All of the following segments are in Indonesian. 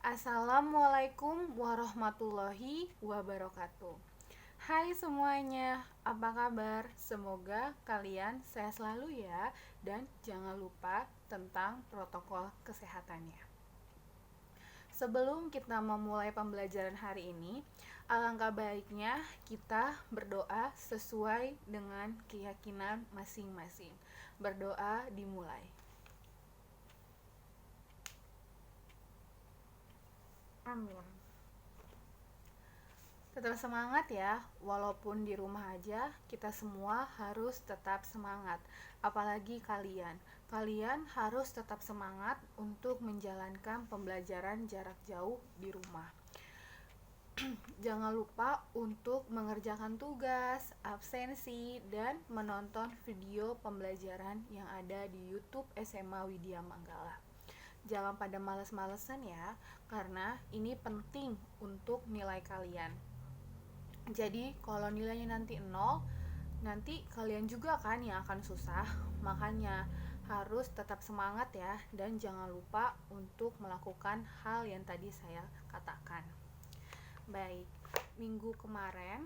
Assalamualaikum warahmatullahi wabarakatuh. Hai semuanya, apa kabar? Semoga kalian sehat selalu ya. Dan jangan lupa tentang protokol kesehatannya. Sebelum kita memulai pembelajaran hari ini, alangkah baiknya kita berdoa sesuai dengan keyakinan masing-masing. Berdoa dimulai. Amin. Tetap semangat ya, walaupun di rumah aja, kita semua harus tetap semangat. Apalagi kalian. Kalian harus tetap semangat untuk menjalankan pembelajaran jarak jauh di rumah. Jangan lupa untuk mengerjakan tugas, absensi, dan menonton video pembelajaran yang ada di YouTube SMA Widya Manggala. Jangan pada males-malesan ya, karena ini penting untuk nilai kalian. Jadi kalau nilainya nanti 0, nanti kalian juga kan yang akan susah. Makanya harus tetap semangat ya, dan jangan lupa untuk melakukan hal yang tadi saya katakan. Baik, minggu kemarin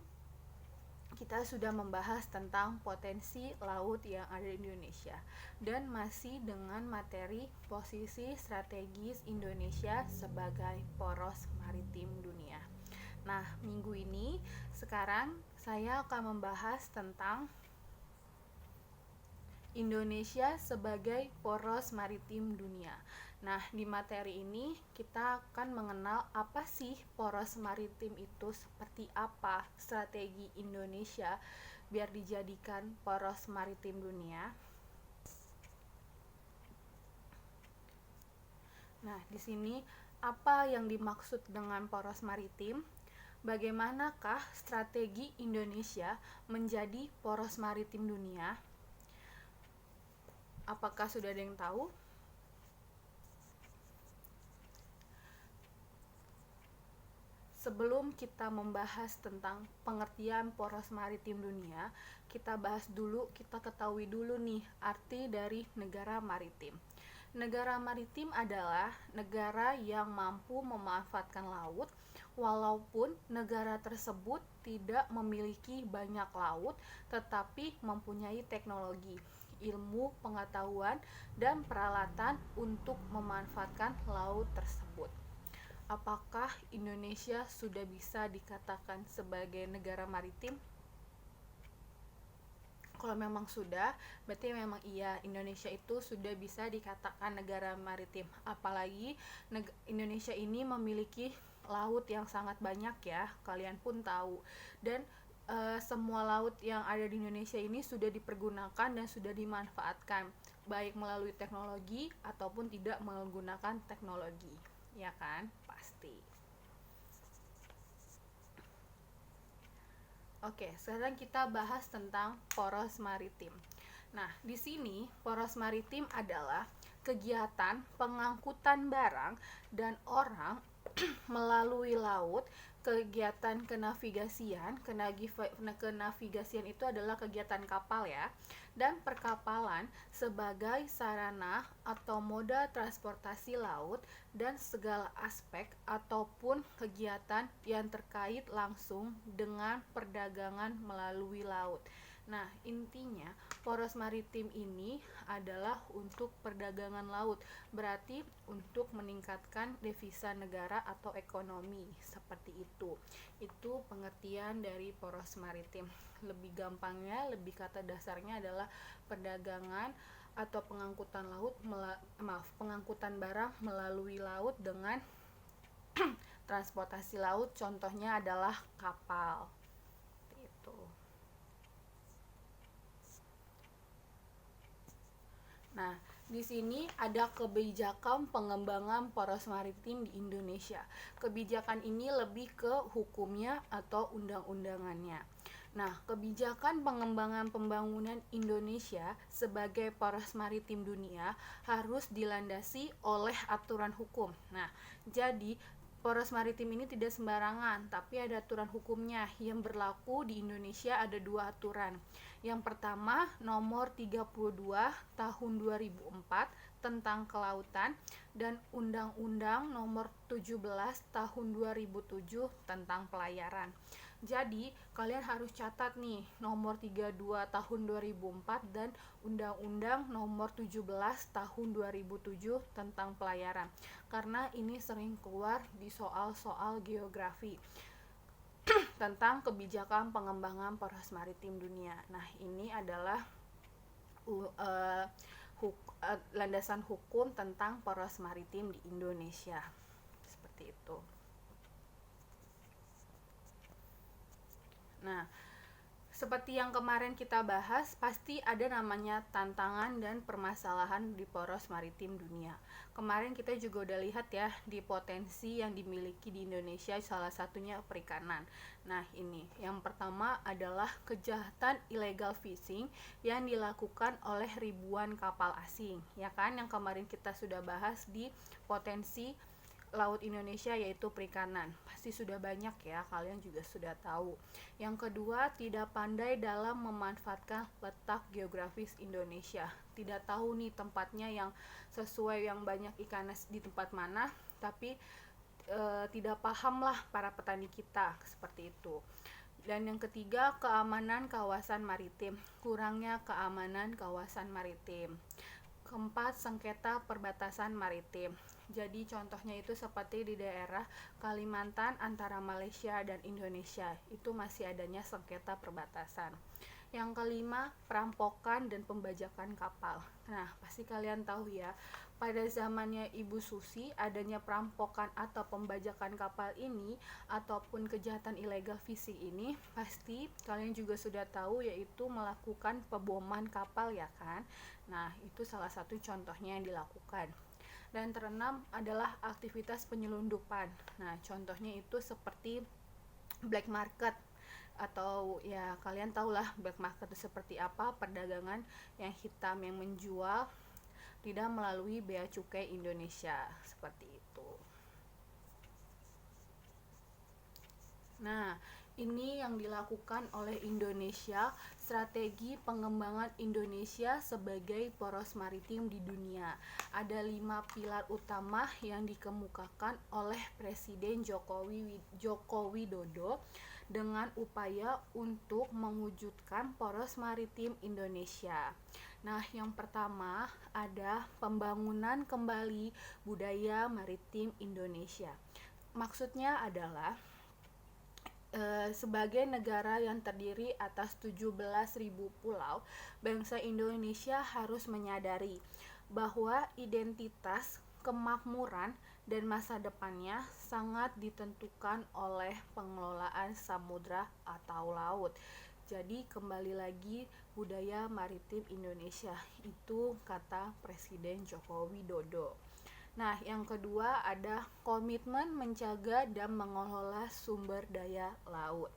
kita sudah membahas tentang potensi laut yang ada di Indonesia dan masih dengan materi posisi strategis Indonesia sebagai poros maritim dunia. Nah, minggu ini sekarang saya akan membahas tentang Indonesia sebagai poros maritim dunia. Nah, di materi ini kita akan mengenal apa sih poros maritim itu, seperti apa strategi Indonesia biar dijadikan poros maritim dunia. Nah, di sini apa yang dimaksud dengan poros maritim? Bagaimanakah strategi Indonesia menjadi poros maritim dunia? Apakah sudah ada yang tahu? Sebelum kita membahas tentang pengertian poros maritim dunia, kita ketahui dulu nih arti dari negara maritim. Negara maritim adalah negara yang mampu memanfaatkan laut, walaupun negara tersebut tidak memiliki banyak laut, tetapi mempunyai teknologi, ilmu, pengetahuan, dan peralatan untuk memanfaatkan laut tersebut. Apakah Indonesia sudah bisa dikatakan sebagai negara maritim? Kalau memang sudah, berarti memang iya, Indonesia itu sudah bisa dikatakan negara maritim. Apalagi Indonesia ini memiliki laut yang sangat banyak ya, kalian pun tahu. Dan semua laut yang ada di Indonesia ini sudah dipergunakan dan sudah dimanfaatkan, baik melalui teknologi ataupun tidak menggunakan teknologi, ya kan? Pasti. Oke, sekarang kita bahas tentang poros maritim. Nah, di sini poros maritim adalah kegiatan pengangkutan barang dan orang melalui laut. Kegiatan kenavigasian itu adalah kegiatan kapal ya, dan perkapalan sebagai sarana atau moda transportasi laut dan segala aspek ataupun kegiatan yang terkait langsung dengan perdagangan melalui laut. Nah, intinya poros maritim ini adalah untuk perdagangan laut, berarti untuk meningkatkan devisa negara atau ekonomi, seperti itu. Itu pengertian dari poros maritim. Lebih gampangnya, lebih kata dasarnya adalah perdagangan atau pengangkutan barang melalui laut dengan transportasi laut, contohnya adalah kapal. Itu. Nah, di sini ada kebijakan pengembangan poros maritim di Indonesia. Kebijakan ini lebih ke hukumnya atau undang-undangannya. Nah, kebijakan pengembangan pembangunan Indonesia sebagai poros maritim dunia harus dilandasi oleh aturan hukum. Nah, jadi poros maritim ini tidak sembarangan, tapi ada aturan hukumnya. Yang berlaku di Indonesia ada 2 aturan. Yang pertama, nomor 32 tahun 2004 tentang Kelautan dan Undang-Undang Nomor 17 Tahun 2007 tentang Pelayaran. Jadi, kalian harus catat nih Nomor 32 Tahun 2004 dan Undang-Undang Nomor 17 Tahun 2007 tentang Pelayaran. Karena ini sering keluar di soal-soal geografi tentang kebijakan pengembangan poros maritim dunia. Nah, ini adalah landasan hukum tentang poros maritim di Indonesia. Seperti itu. Nah, seperti yang kemarin kita bahas, pasti ada namanya tantangan dan permasalahan di poros maritim dunia. Kemarin kita juga udah lihat ya di potensi yang dimiliki di Indonesia, salah satunya perikanan. Nah, ini yang pertama adalah kejahatan illegal fishing yang dilakukan oleh ribuan kapal asing, ya kan, yang kemarin kita sudah bahas di potensi laut Indonesia, yaitu perikanan. Pasti sudah banyak ya, kalian juga sudah tahu. Yang kedua, tidak pandai dalam memanfaatkan letak geografis Indonesia. Tidak tahu nih tempatnya yang sesuai, yang banyak ikan di tempat mana, tapi tidak paham lah para petani kita, seperti itu. Dan yang ketiga, keamanan kawasan maritim. Kurangnya keamanan kawasan maritim. Keempat, sengketa perbatasan maritim. Jadi contohnya itu seperti di daerah Kalimantan antara Malaysia dan Indonesia, itu masih adanya sengketa perbatasan. Yang kelima, perampokan dan pembajakan kapal. Nah, pasti kalian tahu ya, pada zamannya Ibu Susi adanya perampokan atau pembajakan kapal ini ataupun kejahatan illegal fishing ini, pasti kalian juga sudah tahu, yaitu melakukan peboman kapal, ya kan. Nah, itu salah satu contohnya yang dilakukan. Dan terenam adalah aktivitas penyelundupan. Nah, contohnya itu seperti black market, atau ya kalian tahulah black market itu seperti apa, perdagangan yang hitam yang menjual tidak melalui bea cukai Indonesia, seperti itu. Nah, ini yang dilakukan oleh Indonesia, strategi pengembangan Indonesia sebagai poros maritim di dunia. Ada 5 pilar utama yang dikemukakan oleh Presiden Joko Widodo dengan upaya untuk mewujudkan poros maritim Indonesia. Nah, yang pertama ada pembangunan kembali budaya maritim Indonesia. Maksudnya adalah sebagai negara yang terdiri atas 17.000 pulau, bangsa Indonesia harus menyadari bahwa identitas, kemakmuran, dan masa depannya sangat ditentukan oleh pengelolaan samudra atau laut. Jadi kembali lagi budaya maritim Indonesia, itu kata Presiden Joko Widodo. Nah, yang kedua ada komitmen menjaga dan mengelola sumber daya laut.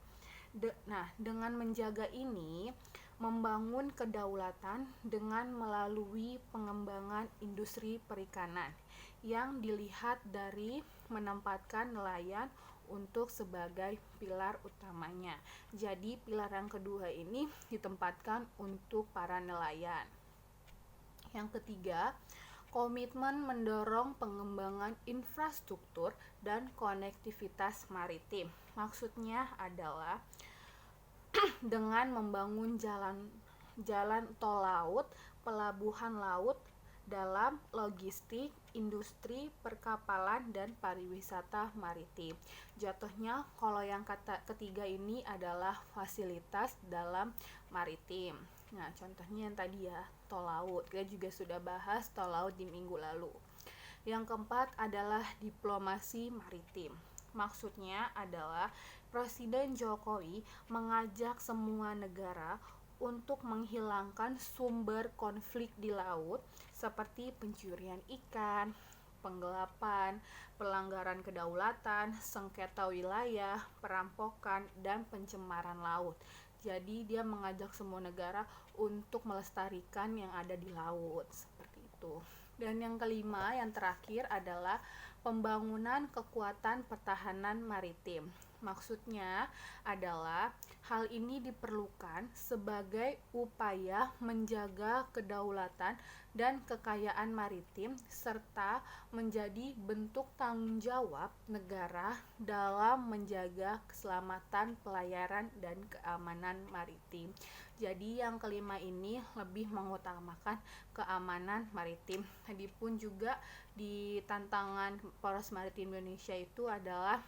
Dengan menjaga ini, membangun kedaulatan dengan melalui pengembangan industri perikanan yang dilihat dari menempatkan nelayan untuk sebagai pilar utamanya. Jadi, pilar yang kedua ini ditempatkan untuk para nelayan. Yang ketiga, komitmen mendorong pengembangan infrastruktur dan konektivitas maritim. Maksudnya adalah dengan membangun jalan tol laut, pelabuhan laut dalam logistik, industri, perkapalan, dan pariwisata maritim. Jatuhnya kalau yang ketiga ini adalah fasilitas dalam maritim. Nah, contohnya yang tadi ya, tol laut. Kita juga sudah bahas tol laut di minggu lalu. Yang keempat adalah diplomasi maritim. Maksudnya adalah Presiden Jokowi mengajak semua negara untuk menghilangkan sumber konflik di laut seperti pencurian ikan, penggelapan, pelanggaran kedaulatan, sengketa wilayah, perampokan, dan pencemaran laut. Jadi dia mengajak semua negara untuk melestarikan yang ada di laut, seperti itu. Dan yang kelima, yang terakhir adalah pembangunan kekuatan pertahanan maritim. Maksudnya adalah hal ini diperlukan sebagai upaya menjaga kedaulatan dan kekayaan maritim serta menjadi bentuk tanggung jawab negara dalam menjaga keselamatan pelayaran dan keamanan maritim. Jadi yang kelima ini lebih mengutamakan keamanan maritim. Tadi pun juga di tantangan Poros Maritim Indonesia itu adalah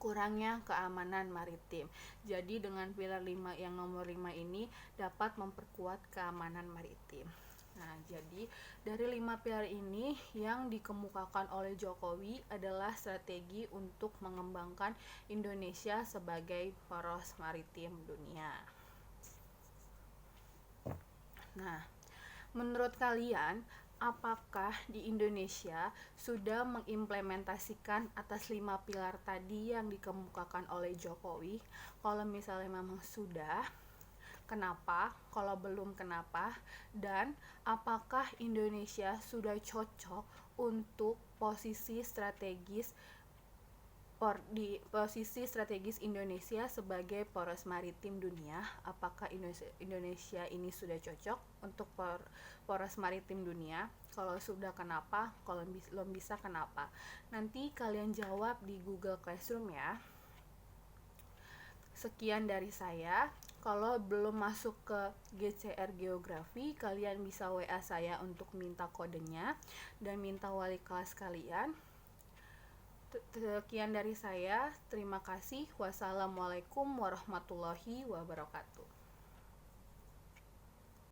kurangnya keamanan maritim. Jadi dengan pilar 5 yang nomor 5 ini dapat memperkuat keamanan maritim. Nah, jadi dari 5 pilar ini yang dikemukakan oleh Jokowi adalah strategi untuk mengembangkan Indonesia sebagai poros maritim dunia. Nah, menurut kalian, apakah di Indonesia sudah mengimplementasikan atas 5 pilar tadi yang dikemukakan oleh Jokowi? Kalau misalnya memang sudah, kenapa? Kalau belum, kenapa? Dan apakah Indonesia sudah cocok untuk posisi strategis di posisi strategis Indonesia sebagai poros maritim dunia? Apakah Indonesia ini sudah cocok untuk poros maritim dunia? Kalau sudah, kenapa? Kalau belum bisa, kenapa? Nanti kalian jawab di Google Classroom ya. Sekian dari saya. Kalau belum masuk ke GCR Geografi, kalian bisa WA saya untuk minta kodenya dan minta wali kelas kalian. Sekian dari saya. Terima kasih. Wassalamualaikum warahmatullahi wabarakatuh.